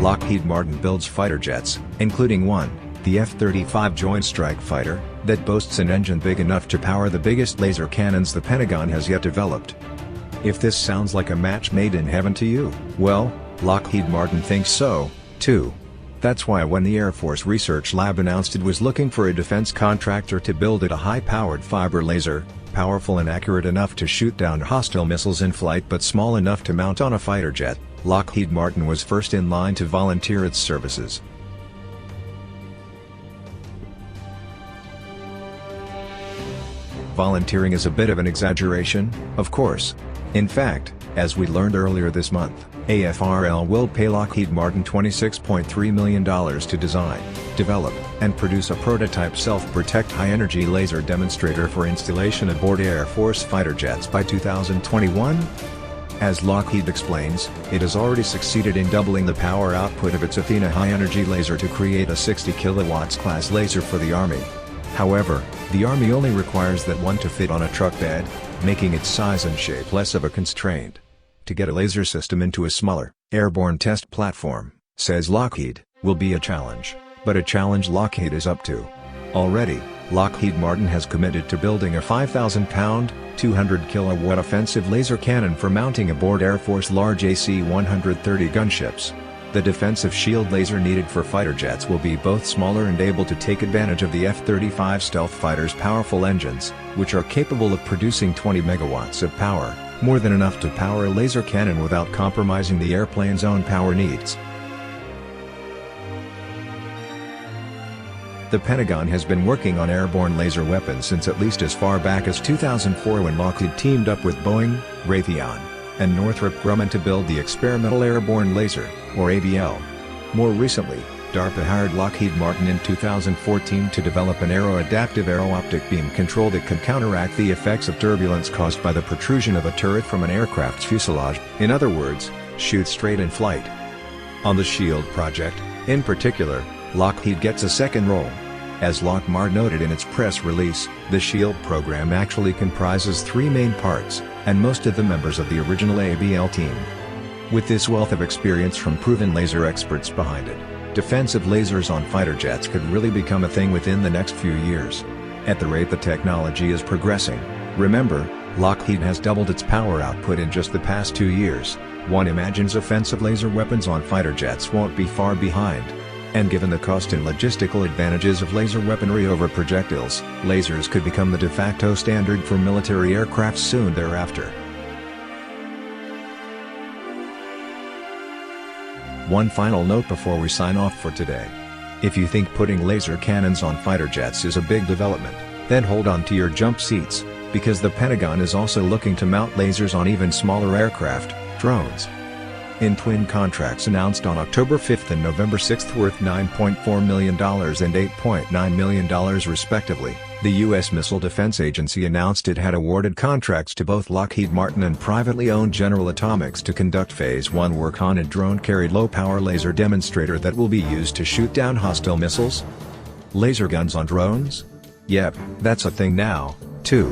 Lockheed Martin builds fighter jets, including one, the F-35 Joint Strike Fighter, that boasts an engine big enough to power the biggest laser cannons the Pentagon has yet developed. If this sounds like a match made in heaven to you, well, Lockheed Martin thinks so, too. That's why when the Air Force Research Lab announced it was looking for a defense contractor to build it a high-powered fiber laser, powerful and accurate enough to shoot down hostile missiles in flight but small enough to mount on a fighter jet, Lockheed Martin was first in line to volunteer its services. Volunteering is a bit of an exaggeration, of course. In fact, as we learned earlier this month, AFRL will pay Lockheed Martin $26.3 million to design, develop, and produce a prototype self-protect high-energy laser demonstrator for installation aboard Air Force fighter jets by 2021. As Lockheed explains, it has already succeeded in doubling the power output of its Athena high-energy laser to create a 60 kW class laser for the Army. However, the Army only requires that one to fit on a truck bed, making its size and shape less of a constraint. To get a laser system into a smaller, airborne test platform, says Lockheed, will be a challenge, but a challenge Lockheed is up to. Already, Lockheed Martin has committed to building a 5,000-pound, 200-kilowatt offensive laser cannon for mounting aboard Air Force large AC-130 gunships. The defensive shield laser needed for fighter jets will be both smaller and able to take advantage of the F-35 stealth fighter's powerful engines, which are capable of producing 20 megawatts of power, more than enough to power a laser cannon without compromising the airplane's own power needs. The Pentagon has been working on airborne laser weapons since at least as far back as 2004 when Lockheed teamed up with Boeing, Raytheon, and Northrop Grumman to build the Experimental Airborne Laser, or ABL. More recently, DARPA hired Lockheed Martin in 2014 to develop an aero-adaptive aero-optic beam control that could counteract the effects of turbulence caused by the protrusion of a turret from an aircraft's fuselage, in other words, shoot straight in flight. On the SHIELD project, in particular, Lockheed gets a second role. As Lockheed noted in its press release, the SHIELD program actually comprises three main parts, and most of the members of the original ABL team. With this wealth of experience from proven laser experts behind it, defensive lasers on fighter jets could really become a thing within the next few years. At the rate the technology is progressing, remember, Lockheed has doubled its power output in just the past 2 years. One imagines offensive laser weapons on fighter jets won't be far behind. And given the cost and logistical advantages of laser weaponry over projectiles, lasers could become the de facto standard for military aircraft soon thereafter. One final note before we sign off for today. If you think putting laser cannons on fighter jets is a big development, then hold on to your jump seats, because the Pentagon is also looking to mount lasers on even smaller aircraft, drones. In twin contracts announced on October 5 and November 6 worth $9.4 million and $8.9 million respectively, the U.S. Missile Defense Agency announced it had awarded contracts to both Lockheed Martin and privately owned General Atomics to conduct Phase 1 work on a drone-carried low-power laser demonstrator that will be used to shoot down hostile missiles. Laser guns on drones? Yep, that's a thing now, too.